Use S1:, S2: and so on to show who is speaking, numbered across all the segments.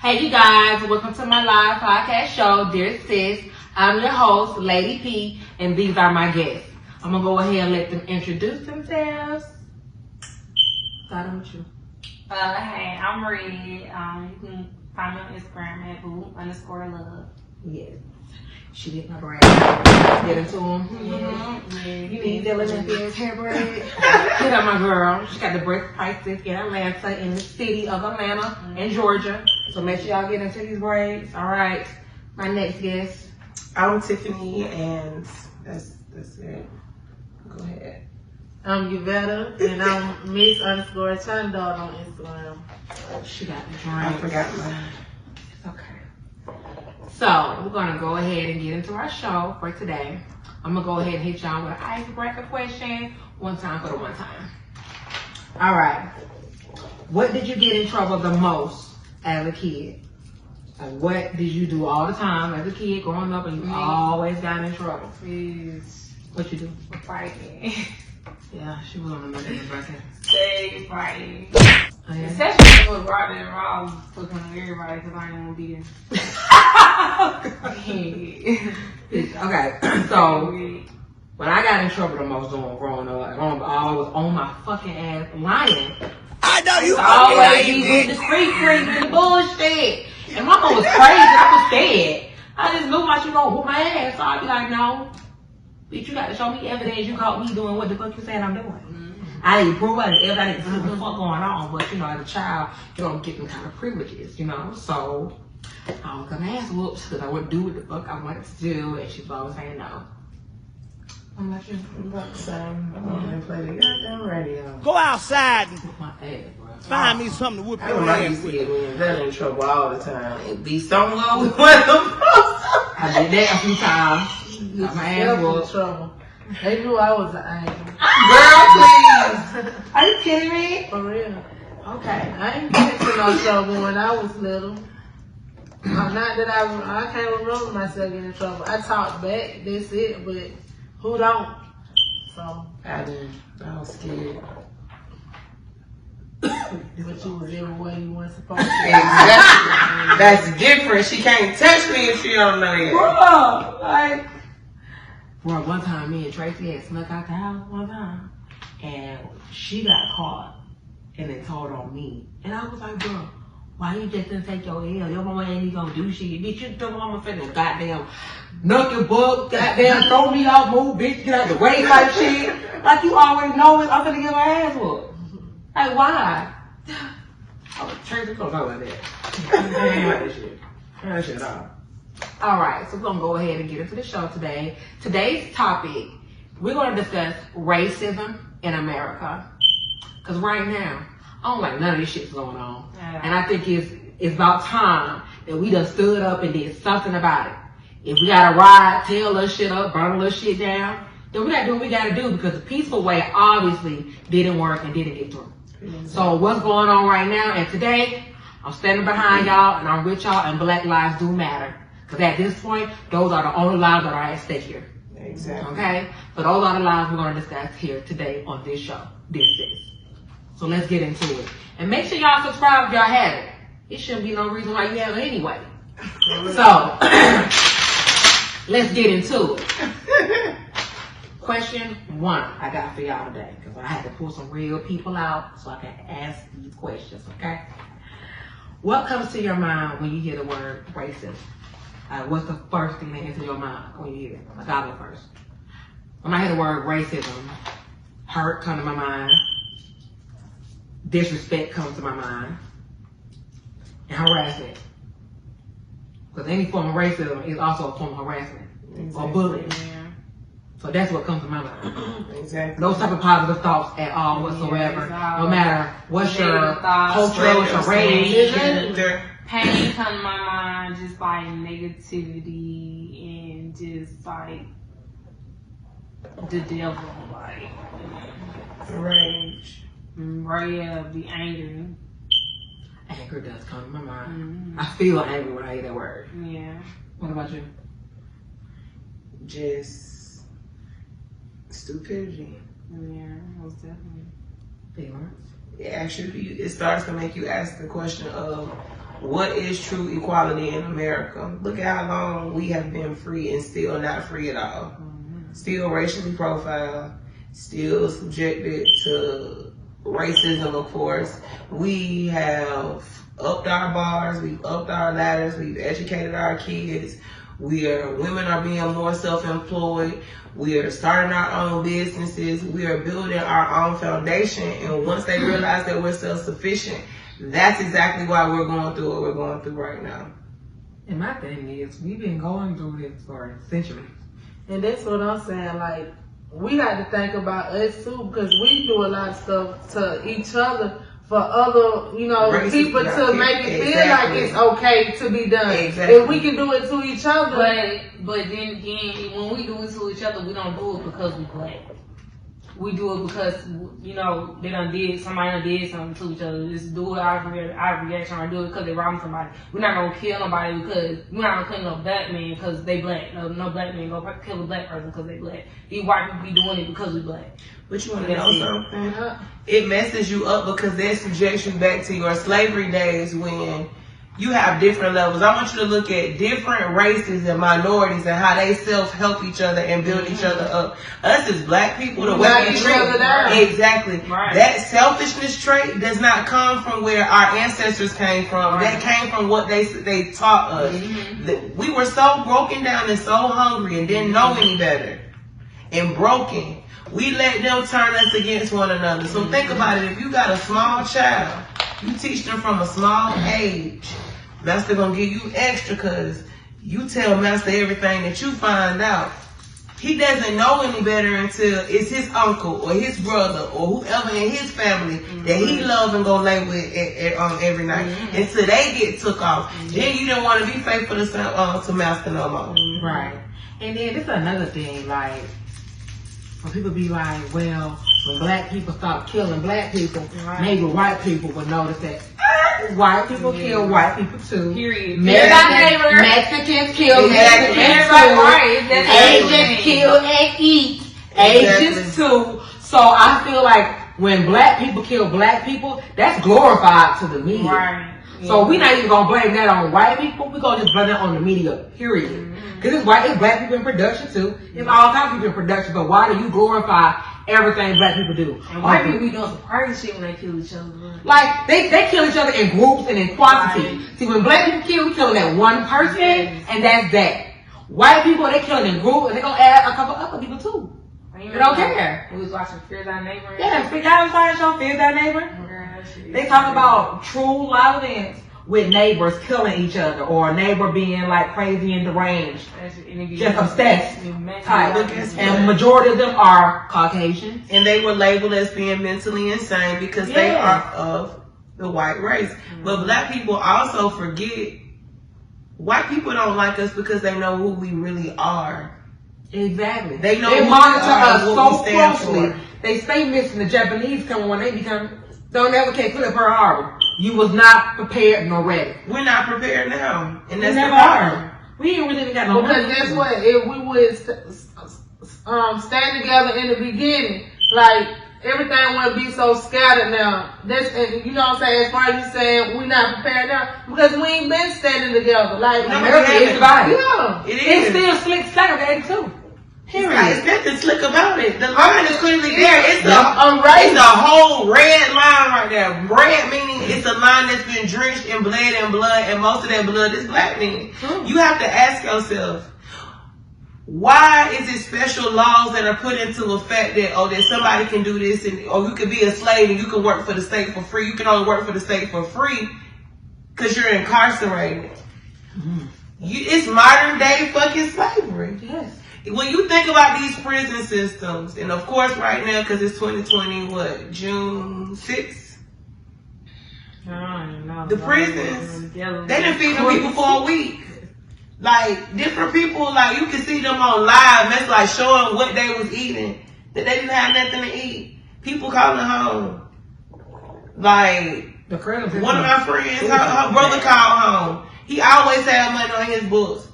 S1: Hey you guys, welcome to my live podcast show, Dear Sis. I'm your host, Lady P, and these are my guests. I'm going to go ahead and let them introduce themselves. Starting with you.
S2: Hey, I'm Red. You can find me on Instagram at boo_love.
S1: Yes. She did my braids. Get into them.
S2: Yeah.
S1: You need the Olympia's hair braid. Hit up my girl. She got the breast prices in Atlanta, in the city of Atlanta, and Georgia. So make sure y'all get into these braids. All right. My next guest.
S3: I'm Tiffany, and that's it. Go ahead.
S4: I'm Yvetta, and I'm Miss_Chandon on Instagram.
S1: She got the
S3: I
S1: drinks.
S3: forgot mine.
S1: It's okay. So we're gonna go ahead and get into our show for today. I'm gonna go ahead and hit y'all with an icebreaker question. One time for the one time. All right. What did you get in trouble the most as a kid? Like, what did you do all the time as a kid growing up and you always got in trouble?
S2: Please.
S1: What you do?
S2: Fighting.
S1: Yeah, she was on the mother birthday.
S2: Stay fighting.
S1: Oh, yeah.
S2: Especially with Rodney and Rob fucking on everybody because I didn't want to be there.
S1: Okay, so when I got in trouble the most doing growing up, I was on my fucking ass lying.
S5: I know you
S1: Always be with the street freaks and the bullshit. And my mom was crazy. I was scared. I just knew my she gonna whoop my ass. So I'd be like, no, bitch, you got to show me evidence you caught me doing what the fuck you saying I'm doing. I didn't prove it. I didn't see what the fuck going on. But, you know, as a child, you don't get them kind of privileges, you know. So I was gonna ass whoops because I wouldn't do what the fuck I wanted to do. And she was always saying no. I'm not sure.
S3: I'm about to say, I'm going to play the goddamn radio.
S5: Go outside and
S1: Whoop my ass, bro.
S5: find me something to whoop
S3: I
S5: your
S3: know I
S5: ass
S3: used to
S5: with.
S3: get me and Vetta in trouble all the time. It'd be somewhere with one of them.
S1: I did that a few times. Got my ass
S4: Self in
S1: whooped.
S4: trouble. They knew I was an angel.
S3: Girl, please.
S1: Are you kidding me?
S4: For real.
S1: Okay.
S4: I ain't get into no trouble when I was little. Not that I can't remember myself getting in trouble. I talked back, that's it, but who don't? So,
S3: I didn't. I was scared.
S4: but you was everywhere you weren't supposed to.
S3: Exactly. That's different. She can't touch me if she don't know yet.
S1: Bro, like, bro, one time me and Tracy had snuck out the house one time, and she got caught, and it told on me. And I was like, bro, why you just didn't take your L? Your mama ain't even gonna do shit. Bitch, you told mama finna goddamn knock your book, goddamn throw me off, move, bitch, get out the way type shit. Like you always know it, I'm finna get my ass whooped. Like, why? Oh, Tracy don't know about that. I ain't like this shit. I ain't like this shit at all. All right, so we're gonna go ahead and get into the show today. Today's topic, we're gonna discuss racism in America. Cause right now, I don't like none of this shit's going on. And I think it's about time that we done stood up and did something about it. If we gotta riot, tear a little shit up, burn a little shit down, then we gotta do what we gotta do because the peaceful way obviously didn't work and didn't get through. So what's going on right now, and today, I'm standing behind y'all and I'm with y'all and Black lives do matter. Because at this point, those are the only lives that are at stake here.
S3: Exactly.
S1: Okay? So those are the lives we're going to discuss here today on this show. This is. So let's get into it. And make sure y'all subscribe if y'all haven't. It shouldn't be no reason why you haven't anyway. So, let's get into it. Question 1 I got for y'all today. Because I had to pull some real people out so I can ask these questions, okay? What comes to your mind when you hear the word racism? What's the first thing that enters your mind when you hear it? Like, I'll go first. When I hear the word racism, hurt comes to my mind. Disrespect comes to my mind. And harassment. Because any form of racism is also a form of harassment. Or bullying.
S2: Yeah.
S1: So that's what comes to my mind.
S3: Exactly.
S1: Those type of positive thoughts at all whatsoever.
S2: Yeah,
S1: no matter what's your
S2: negative thoughts,
S1: culture, what's your race.
S2: Pain come to my mind, just like negativity and just like the devil, like
S3: Rage.
S2: the anger.
S1: Anger does come to my mind.
S2: Mm-hmm.
S1: I feel angry when I hear that word.
S2: Yeah.
S1: What about you?
S3: Just stupidity.
S2: Yeah, most definitely.
S1: Feelings.
S3: It starts to make you ask the question of what is true equality in America? Look at how long we have been free and still not free at all. Still racially profiled, still subjected to racism, of course. We have upped our bars, we've upped our ladders, we've educated our kids. Women are being more self-employed. We are starting our own businesses. We are building our own foundation. And once they realize that we're self-sufficient, that's exactly why we're going through what we're going through right now.
S1: And my thing is, we've been going through this for centuries.
S4: And that's what I'm saying. Like, we got to think about us too, because we do a lot of stuff to each other for other,
S3: Racist,
S4: people to make it feel like it's okay to be done.
S3: Exactly.
S4: If we can do it to each other.
S2: But then again, when we do it to each other, we don't do it because we black. We do it because, somebody done did something to each other. Just do it out of reaction, or do it because they robbing somebody. We're not going to kill nobody because, we're not going to kill no black man because they black. No black man go kill a black person because they black. These white people be doing it because we black.
S3: But you want to know something? It messes you up because that subjects you back to your slavery days when you have different levels. I want you to look at different races and minorities and how they self-help each other and build each other up. Us as black people, the way we treat exactly.
S2: Right.
S3: That selfishness trait does not come from where our ancestors came from.
S2: Right.
S3: That came from what they taught us. We were so broken down and so hungry and didn't know any better and broken. We let them turn us against one another. So think about it. If you got a small child, you teach them from a small age. Master gonna give you extra because you tell Master everything that you find out. He doesn't know any better until it's his uncle or his brother or whoever in his family that he love and go lay with every night until they get took off. Then you don't want to be faithful to Master no more.
S1: Right. And then this is another thing, like, when people be like, well, when black people stop killing black people, maybe white people will notice that white people kill white people too.
S2: Period.
S1: Mexicans kill Mexicans too. Asians kill and eat Asians too. So I feel like when black people kill black people, that's glorified to the media.
S2: Right.
S1: So we're not even gonna blame that on white people. We're gonna just blame that on the media. Period. Because it's black people in production too. It's all kinds of people in production. But why do you glorify everything black people do?
S2: And white people be doing some crazy shit when they kill each other.
S1: Like, they kill each other in groups and in quantity.
S2: Right.
S1: See, when black people kill, we killing that one person, and that's that. White people, they killing in groups, and they gonna add a couple other people too. They don't care.
S2: We was watching Fear Thy Neighbor.
S1: Yeah, y'all was watching show Fear Thy Neighbor? They talk about true violence with neighbors killing each other, or a neighbor being like crazy and deranged, just obsessed type. And majority of them are Caucasian.
S3: And they were labeled as being mentally insane because they are of the white race. But black people also forget, white people don't like us because they know who we really are.
S1: Exactly.
S3: They know
S1: they
S3: who
S1: monitor
S3: we are,
S1: us
S3: what
S1: so
S3: we stand
S1: closely.
S3: for.
S1: They stay missing. The Japanese come when they become, don't ever can't put up Pearl Harbor. You was not prepared nor ready.
S3: We're not prepared now, and that's
S1: never
S3: the problem.
S1: are. We ain't really got no.
S4: Because guess what? If we would stand together in the beginning, like everything wouldn't be so scattered now. That's, you know what I'm saying? As far as you saying we're not prepared now, because we ain't been standing together. Like
S1: America is divided.
S4: Yeah,
S1: It's still slick segregated too.
S3: It's nothing slick about it. The line is clearly there. It's a whole red line right there. Red meaning it's a line that's been drenched in blood, and most of that blood is black meaning. You have to ask yourself, why is it special laws that are put into effect that that somebody can do this, or you can be a slave and you can work for the state for free? You can only work for the state for free because you're incarcerated. It's modern day fucking slavery.
S1: Yes.
S3: When you think about these prison systems, and of course right now, because it's 2020, June 6th? The prisons, they done feed them people for a week. Like, different people, like, you can see them on live, that's like showing what they was eating, that they didn't have nothing to eat. People calling home. Like, one of my friends, her brother called home. He always had money on his books.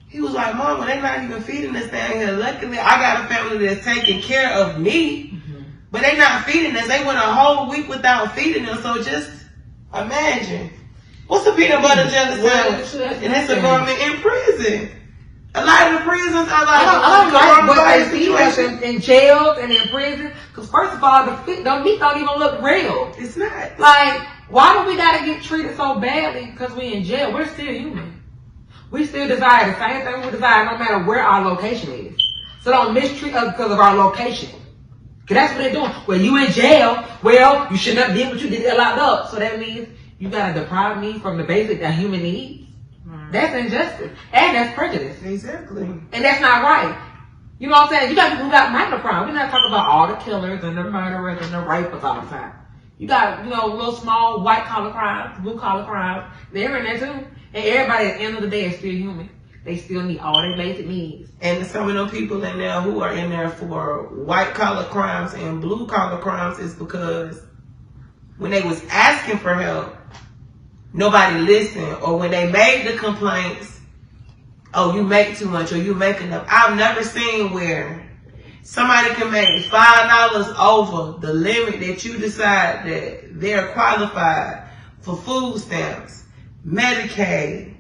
S3: He was like, Mama, they're not even feeding us down here. Luckily, I got a family that's taking care of me, but they're not feeding us. They went a whole week without feeding us. So just imagine. What's a peanut butter jelly sandwich? And it's a government in prison. A lot of the prisons are like
S1: I don't like what
S3: coronavirus
S1: they see us in jails and in prison. Because first of all, the meat don't even look real.
S3: It's not.
S1: Like, why do we gotta get treated so badly because we in jail? We're still human. We still desire the same thing we desire no matter where our location is. So don't mistreat us because of our location. Because that's what they're doing. Well, you in jail. Well, you shouldn't have did what you did. Get locked up. So that means you gotta deprive me from the basic human needs. That's injustice. And that's prejudice.
S3: Exactly.
S1: And that's not right. You know what I'm saying? You got people who got minor crime. We're not talking about all the killers and the murderers and the rapers all the time. You got, little small white collar crimes, blue collar crimes. They're in there too. And everybody at the end of the day is still human. They still need all their basic needs.
S3: And some of those people in there who are in there for white collar crimes and blue collar crimes is because when they was asking for help, nobody listened. Or when they made the complaints, oh, you make too much or you make enough. I've never seen where somebody can make $5 over the limit that you decide that they're qualified for food stamps, Medicaid,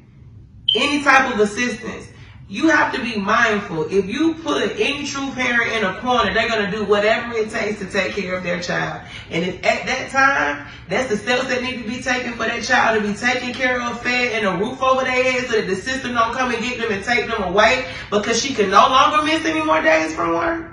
S3: any type of assistance. You have to be mindful. If you put any true parent in a corner, they're going to do whatever it takes to take care of their child. And if at that time, that's the steps that need to be taken for that child to be taken care of, fed, and a roof over their head so that the system don't come and get them and take them away because she can no longer miss any more days from work,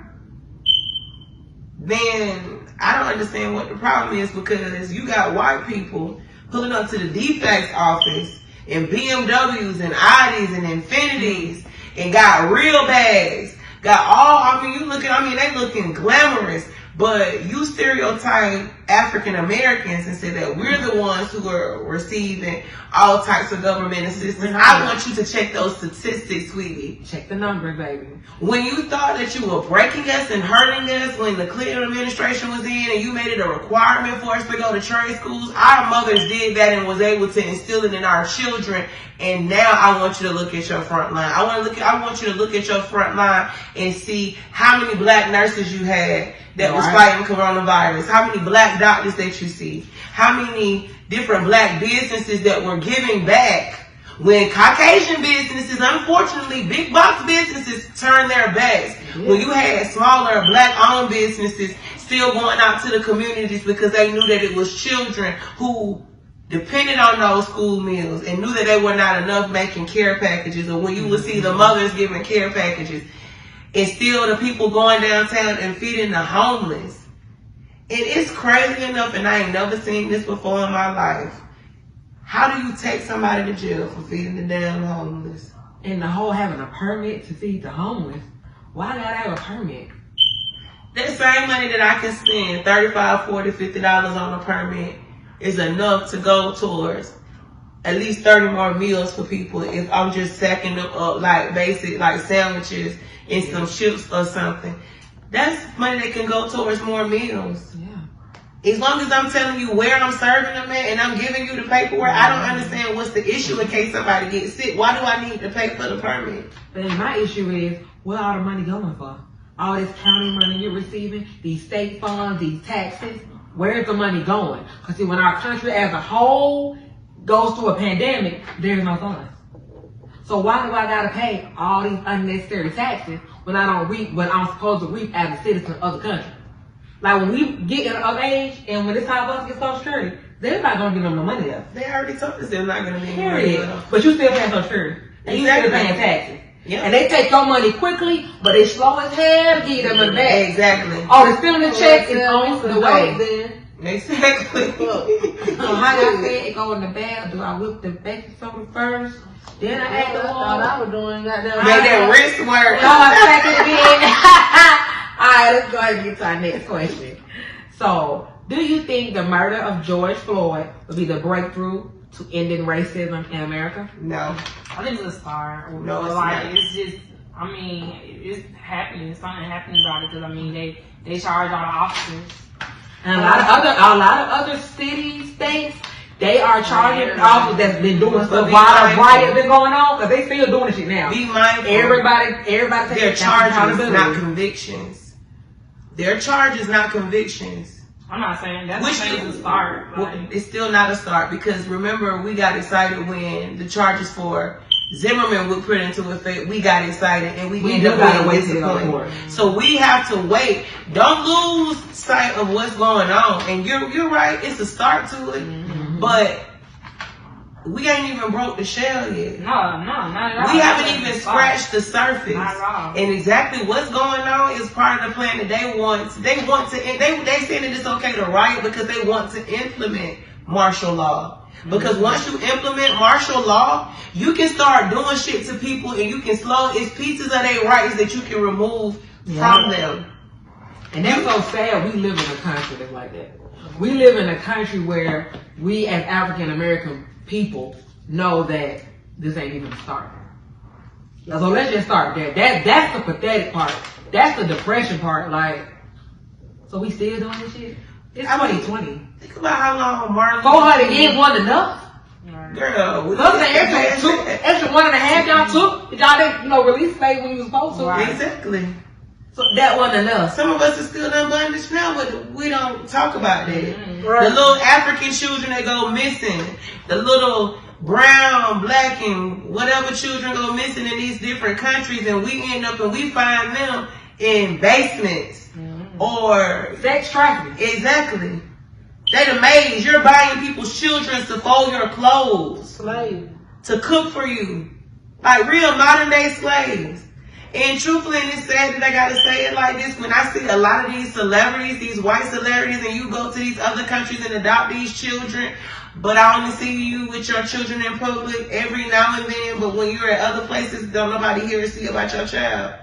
S3: then I don't understand what the problem is, because you got white people pulling up to the defects office in BMWs and Audis and Infinities and got real bags. Got all, they looking glamorous, but you stereotype African Americans and say that we're the ones who are receiving all types of government assistance. I want you to check those statistics, sweetie.
S1: Check the numbers, baby.
S3: When you thought that you were breaking us and hurting us when the Clinton administration was in and you made it a requirement for us to go to trade schools, our mothers did that and was able to instill it in our children. And now I want you to look at your front line. I want you to look at your front line and see how many black nurses you had that was fighting coronavirus, how many black doctors that you see, how many different black businesses that were giving back when Caucasian businesses, unfortunately, big box businesses turned their backs. When you had smaller black owned businesses still going out to the communities because they knew that it was children who depended on those school meals and knew that they were not enough making care packages, or when you would see the mothers giving care packages, and still the people going downtown and feeding the homeless. And it's crazy enough, and I ain't never seen this before in my life. How do you take somebody to jail for feeding the damn homeless?
S1: And the whole having a permit to feed the homeless. Why gotta have a permit?
S3: That same money that I can spend, $35, $40, $50 on a permit, is enough to go towards at least 30 more meals for people if I'm just sacking them up like basic, like sandwiches and some chips or something. That's money that can go towards more meals. Yeah. As long as I'm telling you where I'm serving them at and I'm giving you the paperwork, I don't understand what's the issue in case somebody gets sick. Why do I need to pay for the permit?
S1: Then my issue is, where all the money going for? All this county money you're receiving, these state funds, these taxes, where's the money going? Because see, when our country as a whole goes through a pandemic, there's no funds. So why do I gotta pay all these unnecessary taxes when I don't reap what I'm supposed to reap as a citizen of the country? Like when we get of age and when this time of us get Social Security, they're not gonna give them the money up.
S3: They already told us they're not gonna be
S1: Period. But you still paying Social Security. And you still paying taxes.
S3: Yep.
S1: And they take your money quickly, but they slow as hell to give them the back.
S3: Exactly.
S1: Oh, the stimulus check is on the way.
S4: Then.
S3: Exactly.
S1: So how y'all say it go in the bag? Do I whip the baking soda first? Then I add the
S4: I thought I was doing goddamn.
S3: Make that wrist work.
S1: No, I second again. Alright, let's go ahead and get to our next question. So, do you think the murder of George Floyd will be the breakthrough to ending racism in America?
S3: No.
S2: I think it's a start.
S3: No, it's
S2: like,
S3: not.
S2: it's just, it's happening. Something happening about it because, they charge all the officers.
S1: And a lot of other cities, states, they are charging officers that's been doing stuff while the riot been going on, because they still doing shit now.
S3: Be mindful.
S1: Everybody
S3: their charges, not convictions. Their charges, not convictions.
S2: I'm not saying that's a start.
S3: Well, it's still not a start because remember we got excited when the charges for Zimmerman were put into effect. We got excited and we ended up being disappointed. So we have to wait. Don't lose sight of what's going on. And you're right. It's a start to it, but we ain't even broke the shell yet.
S2: No, not at all.
S3: We haven't even scratched the surface.
S2: Not at all.
S3: And exactly what's going on is part of the plan that they want to, they saying that it's okay to riot because they want to implement martial law. Because once you implement martial law, you can start doing shit to people and you can it's pieces of their rights that you can remove from them.
S1: And that's so sad. We live in a country that's like that. We live in a country where we as African American people know that this ain't even a start. So let's just start there. That's the pathetic part. That's the depression part. Like, so we still doing this shit? It's 2020.
S3: Think about how long Martin
S1: 400 years wasn't enough.
S3: Girl,
S1: Look at the extra 1.5 y'all took. Y'all didn't, release slaves when you was supposed to.
S3: Right. Exactly.
S1: So that wasn't enough.
S3: Some of us are still in bondage now, but we don't talk about that.
S1: Right.
S3: The little African children that go missing, the little brown, black, and whatever children go missing in these different countries, and we end up and we find them in basements or
S1: sex trafficking.
S3: Exactly. They the maids. You're buying people's children to fold your clothes,
S4: Slave.
S3: to cook for you, like real modern day slaves. And truthfully, and it's sad that I gotta say it like this, when I see a lot of these celebrities, these white celebrities, and you go to these other countries and adopt these children, but I only see you with your children in public every now and then, but when you're at other places, don't nobody hear or see about your child.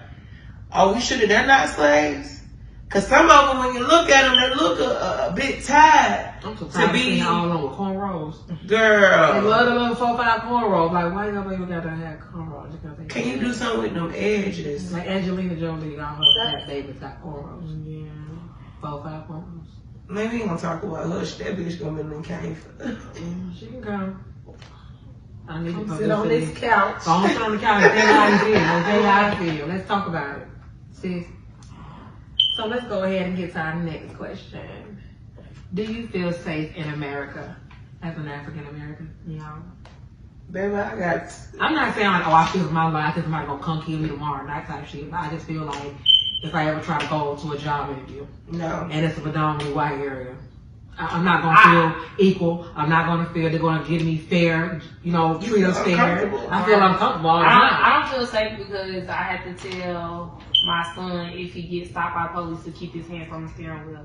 S3: Are we sure that they're not slaves? Because some of them, when you look at them, they look a bit tired.
S1: I'm so tired of seeing all over cornrows.
S3: Girl.
S1: They love the little 4-5 cornrows. Like, why y'all even got to have cornrows?
S3: Can you do something with them edges?
S1: Like Angelina Jolie, all her fat babies got cornrows. Yeah. 4-5 cornrows.
S3: Maybe we ain't gonna talk about her. That bitch gonna be in cave.
S1: She can come. I need to
S4: sit on this couch.
S1: So I'm sit on the couch and tell you how you feel. Tell you how I feel. Let's talk about it. Sis. So let's go ahead and get to our next question. Do you feel safe in America as an African American?
S3: Baby,
S1: I'm not saying like, I feel my life, I think somebody gonna come kill me tomorrow, that type of shit. But I just feel like if I ever try to go to a job interview, and it's a predominantly white area, I'm not gonna feel equal. I'm not gonna feel they're gonna give me fair, treat us fair. I feel uncomfortable.
S2: I don't feel safe because I had to tell my son if he gets stopped by police to keep his hand from the steering wheel.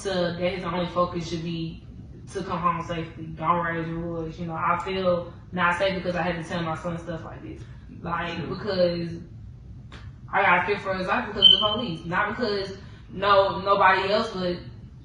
S2: That his only focus should be to come home safely. Don't raise your voice. I feel not safe because I had to tell my son stuff like this. Because I got fear for his life because of the police. Not because nobody else would.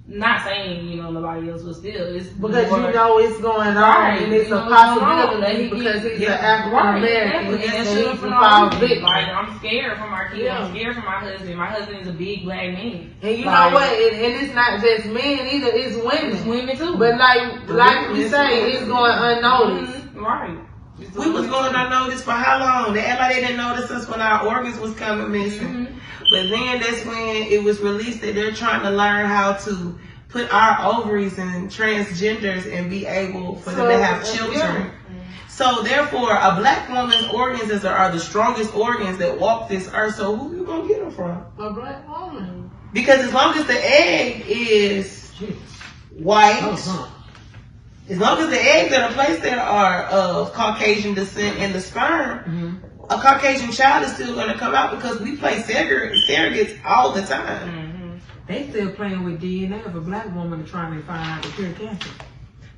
S2: Not saying, nobody else was still. It's
S4: because
S2: more,
S4: it's going on, and it's a possibility because he's an African American.
S2: And I'm scared for my kids. I'm scared for my husband. My husband is a big black man.
S4: And you know what? And it's not just men either. It's women.
S2: It's women too.
S4: But like we say, it's going unnoticed.
S2: Right.
S3: We was going unnoticed for how long? They act like they didn't notice us when our organs was coming missing. But then that's when it was released that they're trying to learn how to put our ovaries in transgenders and be able for them to have children. So therefore, a black woman's organs are the strongest organs that walk this earth. So who you gonna get them from?
S4: A black woman.
S3: Because as long as the egg is white, as long as the eggs that are placed there are of Caucasian descent and the sperm, a Caucasian child is still going to come out because we play surrogates all the time.
S1: They still playing with DNA of a black woman to try to find out the cure cancer.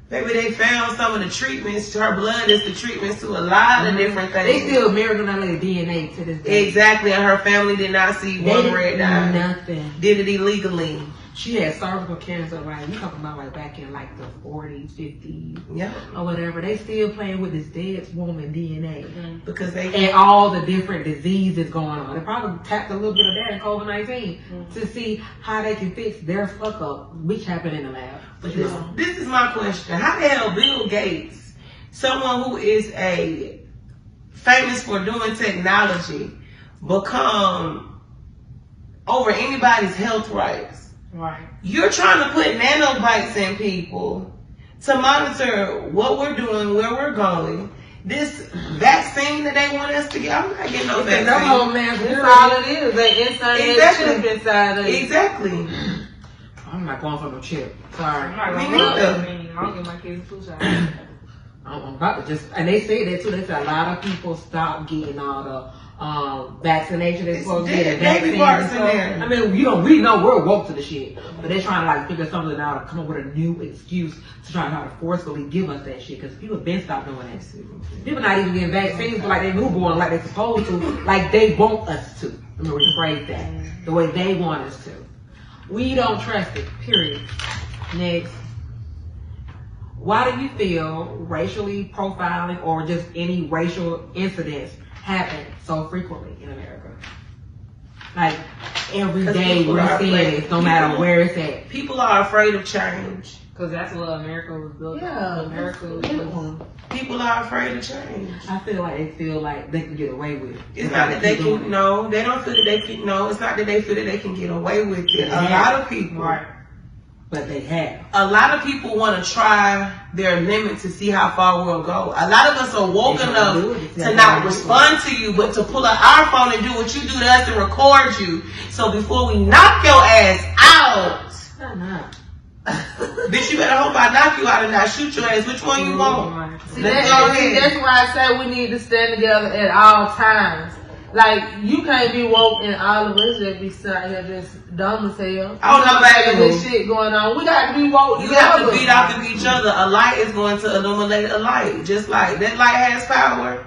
S3: Maybe they found some of the treatments. Her blood is the treatments to a lot of different things.
S1: They still American DNA to this day.
S3: Exactly, and her family did not see one red dye.
S1: Nothing.
S3: Did it illegally.
S1: She had cervical cancer, you talking about back in the 40s, 50s, or whatever. They still playing with this dead woman DNA
S3: because
S1: and all the different diseases going on. They probably tapped a little bit of that in COVID-19 to see how they can fix their fuck up, which happened in the lab.
S3: But this is my question: how the hell Bill Gates, someone who is famous for doing technology, become over anybody's health rights?
S2: Right.
S3: You're trying to put nanobites in people to monitor what we're doing, where we're going. This vaccine that they want us to get, I'm not getting no vaccine.
S1: No, man,
S4: That's all it is. They insert that chip inside of it.
S3: Exactly.
S1: I'm not going for no chip. Sorry.
S2: I'm not
S3: Me
S2: gonna
S3: neither.
S2: I don't give my kids flu shot.
S1: I'm about to just, and they say that too. They say a lot of people stop getting all the vaccination. They're supposed to get
S3: Baby
S1: vaccine.
S3: parts in there.
S1: I mean, we know we're woke to the shit, but they're trying to like figure something out to come up with a new excuse to try to forcefully give us that shit. Because people been stopped doing that. People not even getting vaccines for like they newborn, like they supposed to, like they want us to. Let me rephrase that the way they want us to. We don't trust it. Period. Next. Why do you feel racially profiling or just any racial incidents happen so frequently in America? Like every day we're seeing it, no matter where it's at.
S3: People are afraid of change.
S2: Because that's what America was built
S4: Yeah.
S2: on. America was
S3: People are afraid of change.
S1: I feel like they can get away with it.
S3: It's not that they can, no, they don't feel that they can, no, it's not that they feel that they can get away with it. A lot of people.
S2: right.
S1: But they have.
S3: A lot of people want to try their limit to see how far we'll go. A lot of us are woke enough to not respond to you, but to pull out our phone and do what you do to us and record you. So before we knock your ass out, bitch, you better hope I knock you out and not shoot your ass. Which one you want?
S4: See,
S3: Let's go ahead.
S4: that's why I say we need to stand together at all times. Like, you can't be woke and all of us just be sitting here just dumb as hell.
S3: Oh, no, baby.
S4: This shit going on. We got to be woke
S3: You
S4: together.
S3: have to beat off of each other. A light is going to illuminate a light. Just like that light has power.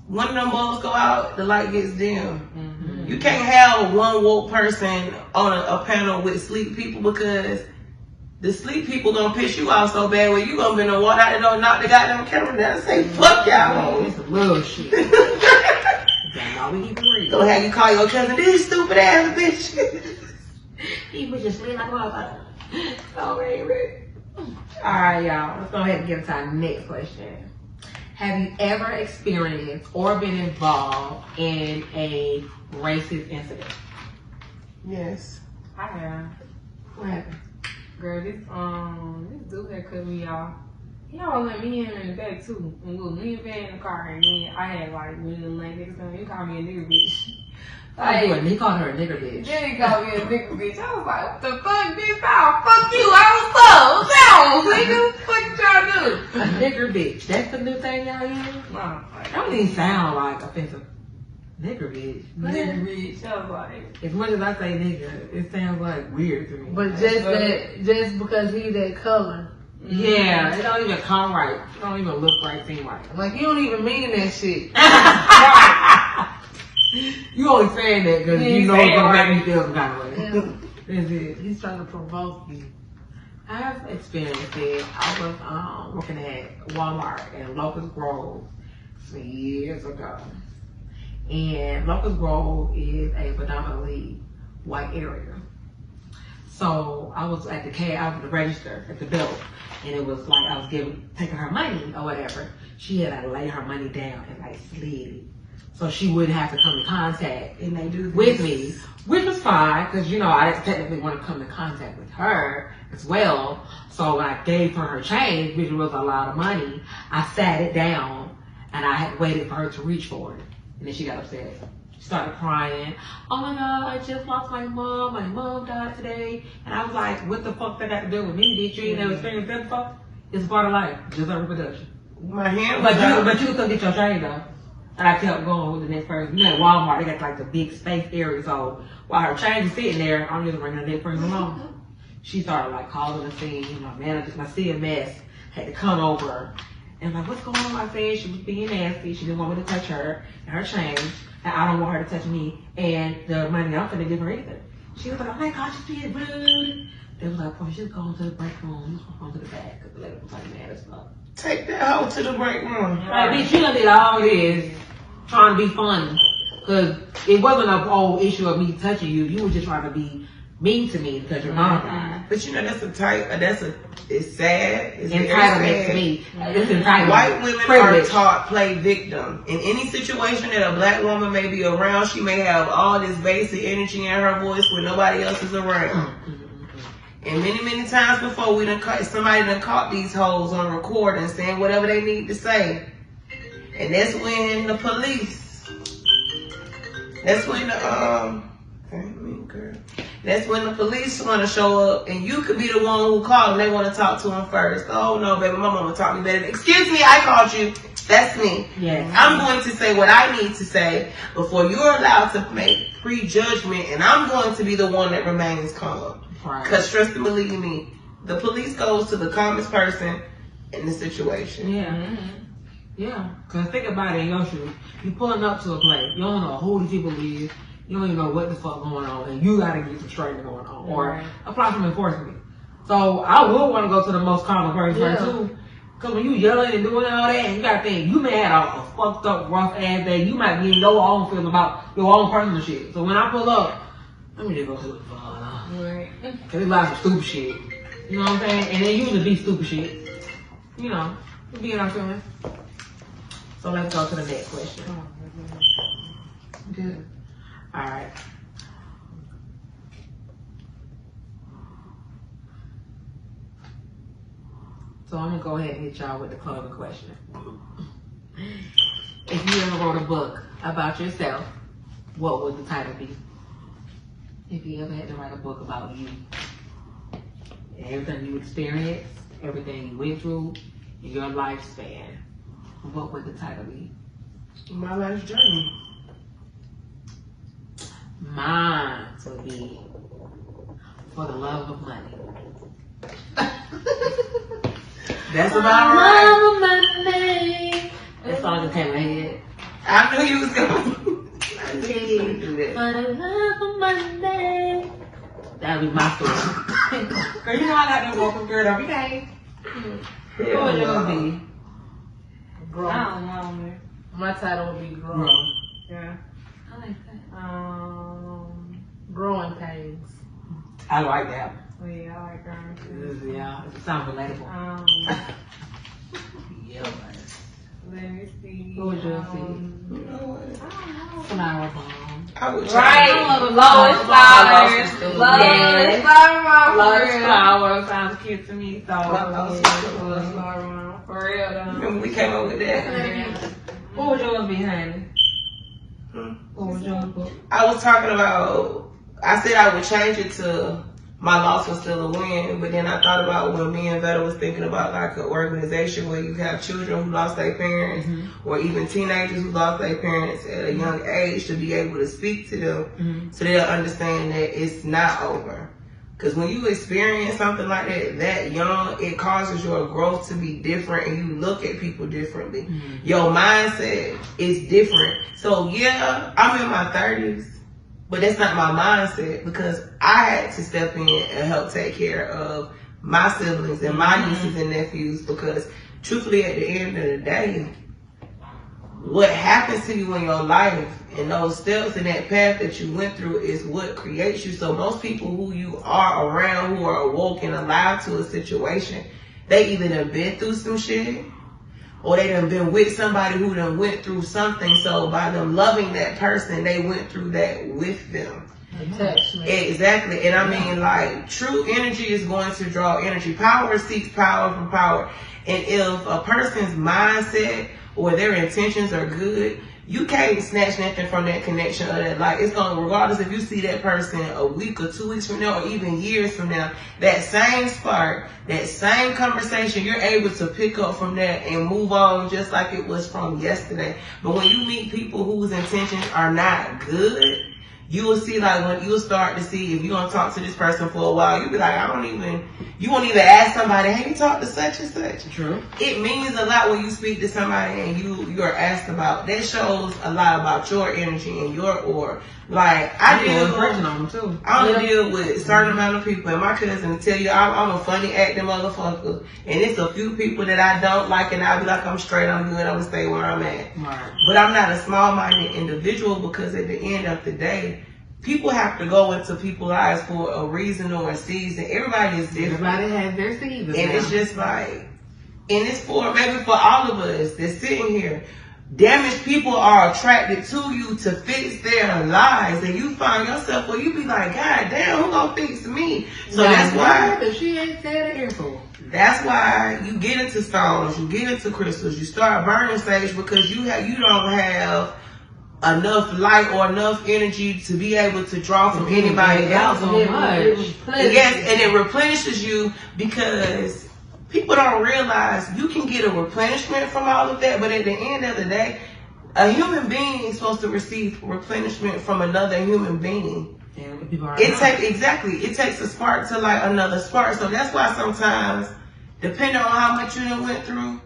S3: One of them bulbs go out, the light gets dim. Mm-hmm. You can't have one woke person on a panel with sleep people because the sleep people gonna piss you off so bad where you gonna be in the water out and don't knock the goddamn camera down and say, fuck y'all.
S1: It's some little shit. That's all we keep reading.
S3: Gonna have you call your cousin, this stupid ass bitch.
S1: He was just leaning like a motherfucker. So baby. Alright, y'all. Let's go ahead and get to our next question. Have you ever experienced or been involved in a racist incident?
S3: Yes.
S2: I have.
S1: What happened?
S2: Girl, this dude that cut me off. He always let me and him in the back too. And look, me and Van in the car, and then I had like me and the lady next to him. He called me a nigger bitch.
S1: He called her a nigger bitch.
S2: Then he called me a nigger bitch. I was like, what the fuck, bitch? Oh, fuck you. I was up. Nigga, what you trying to do?
S1: A nigger bitch. That's the new thing y'all use?
S2: Nah,
S1: That don't even sound like offensive. Nigger bitch.
S2: nigger bitch. I was like,
S1: As much as I say nigger, it sounds like weird to me.
S4: But just because he that color.
S1: Yeah, it don't even come right. It don't even look right, seem right.
S4: Like, you don't even mean that shit.
S1: You only saying that because you know it's gonna make me feel some kind of way.
S4: Yeah.
S1: That's it.
S4: He's trying to provoke you.
S1: I've experienced it. I was working at Walmart in Locust Grove some years ago. And Locust Grove is a predominantly white area. So I was at the register at the belt, and it was like I was taking her money or whatever. She had to lay her money down and like slid it, so she wouldn't have to come in contact with me, which was fine because I didn't technically want to come in contact with her as well. So when I gave her change, which was a lot of money, I sat it down and I had waited for her to reach for it, and then she got upset. She started crying. Oh my God, I just lost my mom. My mom died today. And I was like, what the fuck that got to do with me, bitch? You ain't never experienced that before? It's a part of life, just like reproduction.
S3: My hand was
S1: But you still get your change though. And I kept going with the next person. At Walmart, they got like the big space area. So while her change is sitting there, I'm just bringing the next person along. She started like calling the scene. My manager, my CMS had to come over. And like, what's going on? I said she was being nasty. She didn't want me to touch her and her change. And I don't want her to touch me and the money I'm finna give her either. She was like, oh my God, she's being rude. They was like, boy, she's going to the break room. She's going to the back. Because the lady was like mad as fuck.
S3: Take that hoe to the break room.
S1: Like, bitch, you done did all this trying to be funny. Because it wasn't a whole issue of me touching you. You were just trying to be mean to me because your mom died.
S3: But you know, it's sad. It's very
S1: Entitlement
S3: sad.
S1: to me. It's entitlement.
S3: White women
S1: Privilege.
S3: are taught play victim. In any situation that a black woman may be around, she may have all this basic energy in her voice when nobody else is around. And many, many times before, somebody done caught these hoes on recording saying whatever they need to say. And that's when the police, that's when the police want to show up, and you could be the one who called and they want to talk to them first. Oh no, baby, my mama taught me better. Excuse me, I called you. That's me.
S1: Yes.
S3: I'm going to say what I need to say before you're allowed to make prejudgment, and I'm going to be the one that remains calm. Because trust and believe me, the police goes to the calmest person in the situation.
S1: Yeah. Yeah. Because think about it in your shoes. You pulling up to a place. You don't know who the people is. You don't even know what the fuck going on. And you got to get some straightening going on. Or apply some enforcement. So I would want to go to the most common person too. Because when you yelling and doing all that, and you got to think, you may have a fucked up, rough ass day. You might be your own feeling about your own personal shit. So when I pull up, let me just go to the fuck. Cause there's a lot of stupid shit. You know what I'm saying? And they usually be stupid shit. You know, you be what I'm feeling. So let's go to the next question. Good. Alright. So I'm gonna go ahead and hit y'all with the closing question. If you ever wrote a book about yourself, what would the title be? If you ever had to write a book about you, everything you experienced, everything you went through, in your lifespan, what would the title be?
S3: My life's journey.
S1: Mine would be For the Love of Money.
S3: That's about right.
S1: Love of money. That song just came in my head.
S3: I knew you was going. I knew you was going to do that.
S1: For the love of money. That would be my story. Girl, you know I got that vocal girl every day. What would yours be?
S4: Grow.
S2: I don't know, man.
S4: My title would be Grow.
S1: Grow.
S2: Yeah.
S1: I like that.
S4: Growing Pains.
S1: I like that.
S2: Oh yeah, I like her too.
S1: Yeah, it sounds relatable. Yeah,
S2: Let me see.
S1: what would yours be?
S3: You know what?
S2: I don't know.
S1: Flower Bomb.
S3: I would
S2: Right,
S3: change it.
S2: Lois Flowers.
S3: Lois
S2: Lois
S1: Love's
S2: Flowers.
S1: Flower sounds cute to me, so.
S3: Lois
S2: Lois Flowers. For real though.
S3: Remember we came up with that?
S1: What would yours be, honey?
S3: Hmm?
S1: What would yours be?
S3: I was talking about, I said I would change it to My Loss Was Still a Win, but then I thought about when me and Vetta was thinking about like an organization where you have children who lost their parents, or even teenagers who lost their parents at a young age, to be able to speak to them so they'll understand that it's not over. Because when you experience something like that young, it causes your growth to be different and you look at people differently. Your mindset is different. So yeah, I'm in my 30s. But that's not my mindset, because I had to step in and help take care of my siblings and my nieces and nephews, because truthfully at the end of the day, what happens to you in your life and those steps and that path that you went through is what creates you. So most people who you are around, who are awoke and alive to a situation, they either done been through some shit, or they done been with somebody who done went through something. So by them loving that person, they went through that with them.
S4: Attachment.
S3: Exactly. And I mean, like, true energy is going to draw energy. Power seeks power from power. And if a person's mindset or their intentions are good, you can't snatch nothing from that connection or that. Like, it's going to, regardless if you see that person a week or 2 weeks from now or even years from now, that same spark, that same conversation, you're able to pick up from that and move on just like it was from yesterday. But when you meet people whose intentions are not good, you will see, like, when you'll start to see, if you're going to talk to this person for a while, you'll be like, you won't even ask somebody, hey, you talk to such and such.
S1: True.
S3: It means a lot when you speak to somebody and you are asked about. That shows a lot about your energy and your aura. Like, I don't deal with a certain amount of people, and my cousin will tell you I'm a funny acting motherfucker, and it's a few people that I don't like, and I'll be like, I'm straight, I'm good, I'm gonna stay where I'm at.
S1: Right.
S3: But I'm not a small-minded individual, because at the end of the day, people have to go into people's lives for a reason or a season. Everybody is different.
S1: Everybody has their seasons.
S3: And
S1: now.
S3: it's just like, and it's for, maybe for all of us that's sitting here, damaged people are attracted to you to fix their lives. And you find yourself where you be like, God damn, who gonna fix me? So that's why.
S1: She ain't said an earful.
S3: That's why you get into stones, you get into crystals, you start burning sage because you don't have enough light or enough energy to be able to draw from anybody else.
S1: So much.
S3: Yes, and it replenishes you because people don't realize you can get a replenishment from all of that, but at the end of the day, a human being is supposed to receive replenishment from another human being. It takes a spark to like another spark. So that's why sometimes, depending on how much you done went through,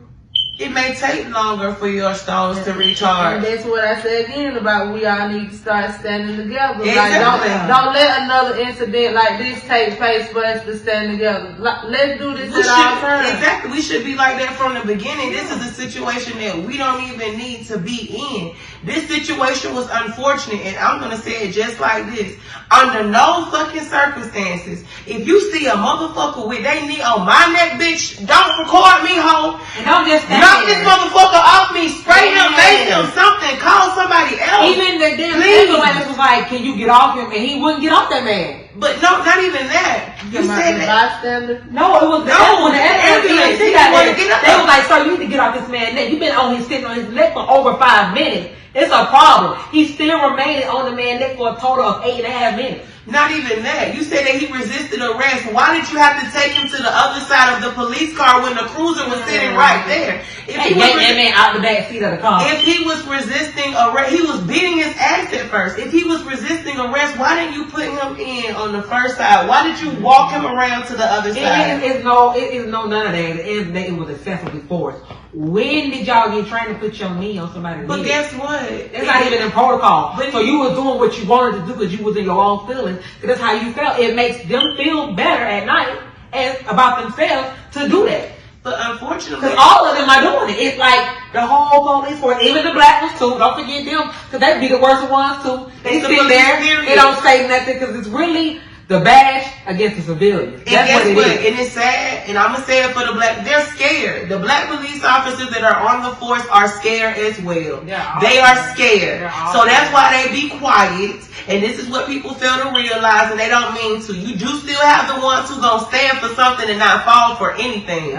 S3: it may take longer for your stones to recharge.
S4: And that's what I said again about we all need to start standing together.
S3: Exactly.
S4: Like don't let another incident like this take place for us to stand together. Let's do this at all times.
S3: Exactly. We should be like that from the beginning. This is a situation that we don't even need to be in. This situation was unfortunate, and I'm going to say it just like this. Under no fucking circumstances, if you see a motherfucker with their knee on my neck, bitch, don't record me, ho.
S2: And don't just
S3: knock this motherfucker off me, spray him, make him something, call somebody else.
S2: Even the damn ambulance was like, can you get off him? And he wouldn't get off that man.
S3: But no, not even that. You said that.
S4: Bystander?
S2: No, it was the ambulance. They was like, sir, you need to get off this man's neck. You've been sitting on his neck for over 5 minutes. It's a problem. He still remained on the man's neck for a total of 8.5 minutes.
S3: Not even that. You said that he resisted arrest. Why did you have to take him to the other side of the police car when the cruiser was sitting right there?
S2: That man out the back seat of the car.
S3: If he was resisting arrest, he was beating his ass at first. If he was resisting arrest, why didn't you put him in on the first side? Why did you walk him around to the other side?
S2: It is none of that. At the end of the day, it was excessively forced. When did y'all get trained to put your knee on somebody's
S3: But
S2: knee?
S3: guess what?
S2: It's not even in protocol. So you was doing what you wanted to do because you was in your own feelings. Because that's how you felt. It makes them feel better at night and about themselves to do that.
S3: But unfortunately,
S2: because all of them are doing it. It's like the whole police force, even the black ones too. Don't forget them, because they be the worst ones too. They sit there, they don't say nothing, because it's really the bash against the civilians. That's what it is.
S3: And it's sad, and I'm gonna say it for the black. They're scared. The black police officers that are on the force are scared as well. They are scared. So that's why they be quiet. And this is what people fail to realize, and they don't mean to. You do still have the ones who gonna stand for something and not fall for anything.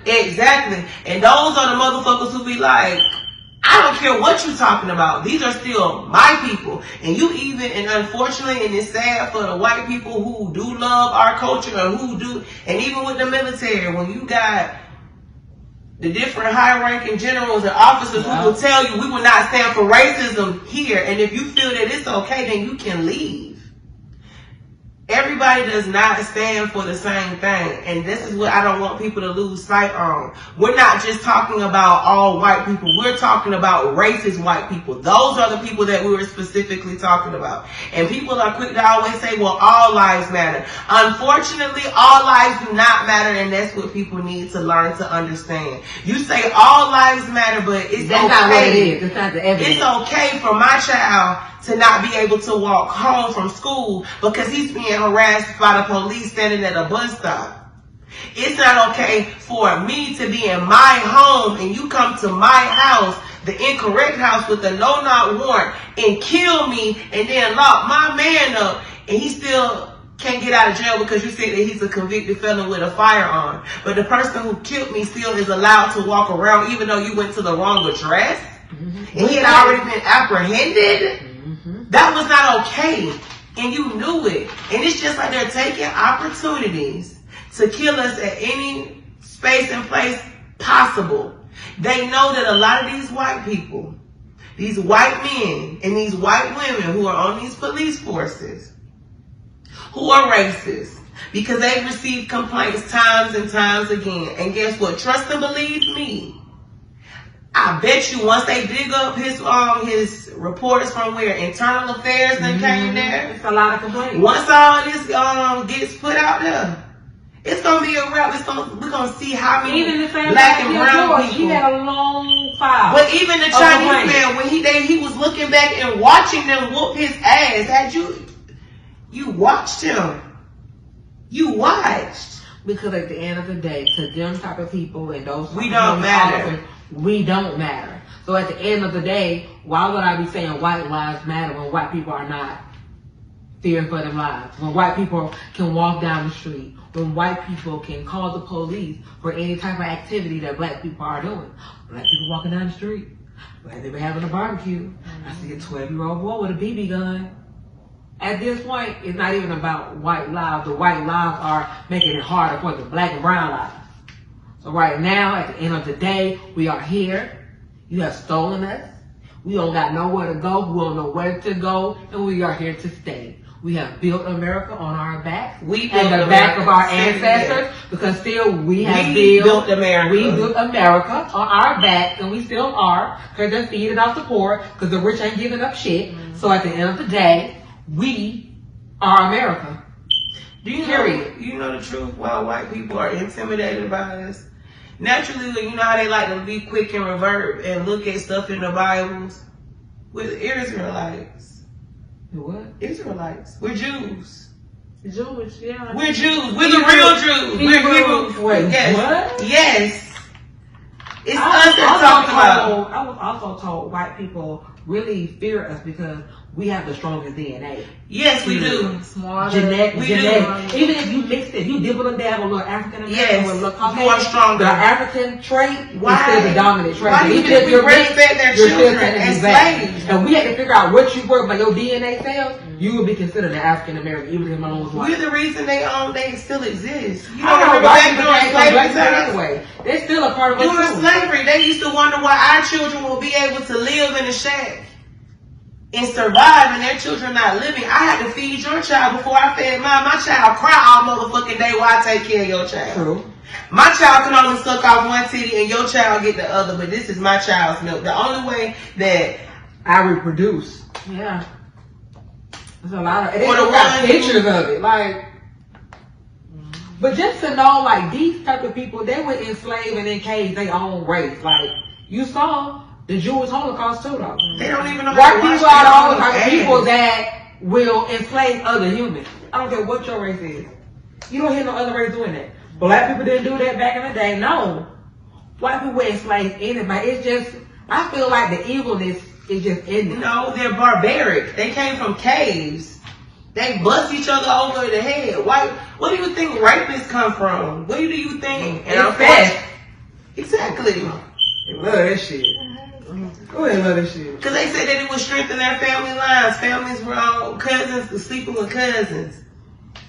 S3: Exactly. And those are the motherfuckers who be like, I don't care what you're talking about. These are still my people. And you even, and unfortunately, and it's sad for the white people who do love our culture or who do, and even with the military, when you got the different high-ranking generals and officers who will tell you we will not stand for racism here. And if you feel that it's okay, then you can leave. Everybody does not stand for the same thing. And this is what I don't want people to lose sight on. We're not just talking about all white people. We're talking about racist white people. Those are the people that we were specifically talking about. And people are quick to always say, well, all lives matter. Unfortunately, all lives do not matter, and that's what people need to learn to understand. You say all lives matter, but it's
S1: that's
S3: okay.
S1: Not what it is. It's not the evidence.
S3: It's okay for my child to not be able to walk home from school because he's being harassed by the police standing at a bus stop. It's not okay for me to be in my home and you come to my house, the incorrect house with a no-knock warrant, and kill me and then lock my man up, and he still can't get out of jail because you said that he's a convicted felon with a firearm. But the person who killed me still is allowed to walk around even though you went to the wrong address. And he had already been apprehended. That was not okay, and you knew it. And it's just like they're taking opportunities to kill us at any space and place possible. They know that a lot of these white people, these white men and these white women who are on these police forces, who are racist, because they've received complaints times and times again. And guess what? Trust and believe me. I bet you once they dig up his reports from where Internal Affairs then came there.
S2: It's a lot of complaints.
S3: Once all this gets put out there, it's gonna be a wrap. We're gonna see how many
S2: even the same
S3: black and brown people.
S2: He had a long
S1: file.
S3: But even the Chinese man, when he was looking back and watching them whoop his ass, had you watched him? You watched.
S1: Because at the end of the day, to them type of people and those
S3: we don't matter.
S1: We don't matter. So at the end of the day, why would I be saying white lives matter when white people are not fearing for their lives? When white people can walk down the street, when white people can call the police for any type of activity that black people are doing. Black people walking down the street, black people having a barbecue. I see a 12-year-old boy with a BB gun. At this point, it's not even about white lives. The white lives are making it harder for the black and brown lives. So right now, at the end of the day, we are here. You have stolen us. We don't got nowhere to go. We don't know where to go. And we are here to stay. We have built America on our backs.
S3: We
S1: and the back of our ancestors. Because still we have built
S3: America.
S1: We built America on our backs. And we still are. Because they're feeding off the poor. Because the rich ain't giving up shit. So at the end of the day, we are America.
S3: Do you know the truth why white people are intimidated by us? Naturally, you know how they like to be quick and revert and look at stuff in the Bibles? We're Israelites.
S1: What?
S3: Israelites. We're Jews.
S1: Jewish, yeah.
S3: We're Jews. We're the real Jews. We're Hebrew.
S1: Wait,
S3: yes.
S1: what?
S3: Yes. It's us that talking about.
S1: I was also told white people really fear us because we have the strongest DNA.
S3: Yes, we do.
S1: Genetic.
S3: Do.
S1: Even if you mix it, you dibble and dabble a little African American with a little Caucasian,
S3: you are stronger.
S1: The African trait is still the dominant trait.
S3: Why
S1: even if you're
S3: respect their children as slaves?
S1: And we had to figure out what you were by your DNA cells. You would be considered an African American, even if my own was white.
S3: We're the reason they still exist. You
S1: don't
S3: remember back during slavery
S1: anyway. They're still a part of us.
S3: During slavery, they used to wonder why our children will be able to live in a shack and survive and their children not living. I had to feed your child before I fed mine. My child cry all motherfucking day while I take care of your child.
S1: True.
S3: My child can only suck off one titty and your child get the other, but this is my child's milk. The only way that
S1: I reproduce. Yeah. There's a lot of, and they
S3: got
S1: got pictures of it, like. But just to know, like, these type of people, they would enslave and encage their own race. Like, you saw the Jewish Holocaust too, though.
S3: They don't even know
S1: white people are all the type of people that will enslave other humans. I don't care what your race is. You don't hear no other race doing that. Black people didn't do that back in the day. No. White people enslave anybody. It's just, I feel like the evilness is just in them.
S3: No, they're barbaric. They came from caves. They bust each other over the head. What do you think rapists come from? Where do you think?
S1: And I'm fast.
S3: Exactly.
S1: They love that shit. Go ahead, love that shit.
S3: Because they said that it would strengthen their family lines. Families were all cousins, sleeping with cousins.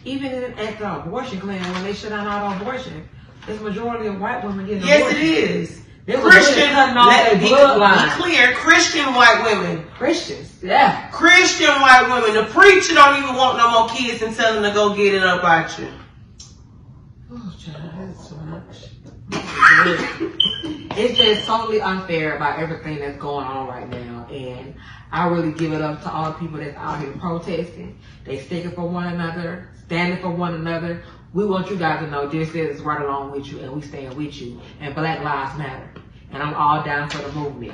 S1: Even at the abortion clinic, when they shut down all abortion, there's a majority of white women getting
S3: yes,
S1: abortion.
S3: Yes, it is.
S1: Christian,
S3: be clear, Christian white women.
S1: Christians, yeah.
S3: Christian white women. The preacher don't even want no more kids and tell them to go get it up out you.
S1: Oh, child, that's so much. It's just totally unfair about everything that's going on right now, and I really give it up to all the people that's out here protesting. They sticking for one another, standing for one another. We want you guys to know this is right along with you, and we stand with you. And Black Lives Matter. And I'm all down for the movement.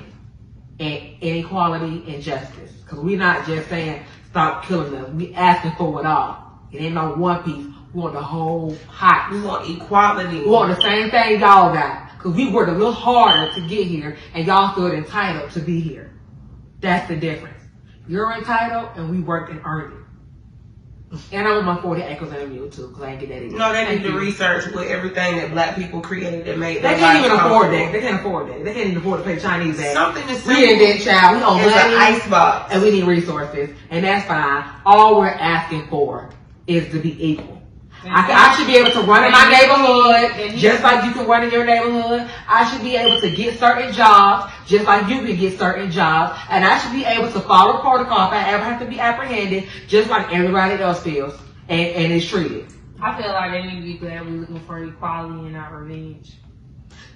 S1: And inequality and justice. Because we're not just saying, stop killing us. We asking for it all. It ain't no one piece. We want the whole pot.
S3: We want equality.
S1: We want the same thing y'all got. Because we worked a little harder to get here, and y'all feel entitled to be here. That's the difference. You're entitled, and we worked and earned it. And I want my 40 acres in a mule too, because I ain't get that either.
S3: No, they need to research with everything that black people created that made
S1: they can't even afford that. They can't afford that. They can't even afford to pay Chinese back.
S3: Something is
S1: we in that child. We owe money.
S3: It's an icebox.
S1: And we need resources. And that's fine. All we're asking for is to be equal. I should be able to run in my neighborhood just like you can run in your neighborhood. I should be able to get certain jobs just like you can get certain jobs. And I should be able to follow protocol if I ever have to be apprehended just like everybody else feels and is treated.
S2: I feel like they need to be glad we're looking for equality and not revenge.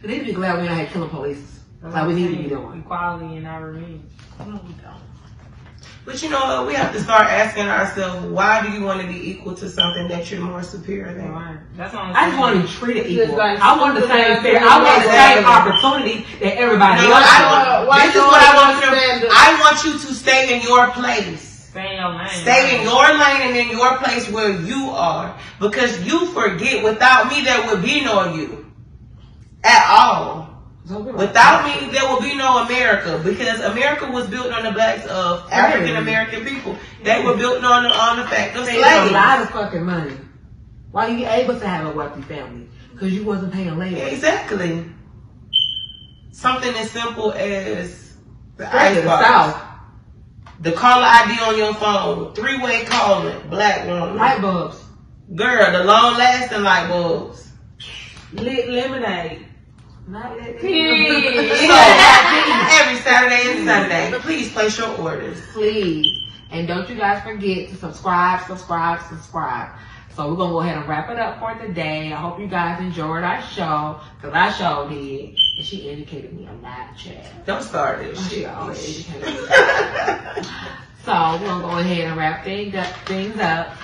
S1: They need to be glad we're not killing police. That's how we need to be doing.
S2: Equality and not revenge.
S1: No, we don't.
S3: But you know what? We have to start asking ourselves, why do you want to be equal to something that you're more superior than?
S2: Right. That's all I'm
S1: I just
S2: saying.
S1: want to be treated
S4: It's just
S1: equal.
S4: like
S1: I want the same fair. I want the
S3: Exactly.
S1: same opportunity that everybody
S3: No,
S1: else.
S3: I
S1: has.
S3: want, this is what I want you to
S4: Stand
S3: do.
S4: up.
S3: I want you to stay in your place.
S2: Stay in your lane.
S3: Stay in your lane and in your place where you are. Because you forget, without me, there would be no you. At all. Without me, there will be no America, because America was built on the backs of African American people. They were built on the fact of
S1: Saved a
S3: slaves.
S1: lot of fucking money. Why you able to have a wealthy family? Because you wasn't paying labor.
S3: Exactly. Something as simple as the
S1: Straight to the
S3: icebox,
S1: South.
S3: the caller ID on your phone, 3-way calling, black woman,
S1: Light bulbs.
S3: girl, the long lasting light bulbs.
S1: Lit lemonade. Not lit
S2: Period.
S3: So every Saturday and Sunday, please place your orders.
S1: Please. And don't you guys forget to subscribe. So we're going to go ahead and wrap it up for today. I hope you guys enjoyed our show, because I sure did. And she educated me on that, chat.
S3: Don't start this
S1: She
S3: shit.
S1: always educated me. So we're going to go ahead and wrap things up.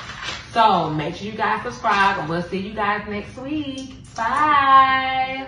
S1: So make sure you guys subscribe, and we'll see you guys next week. Bye.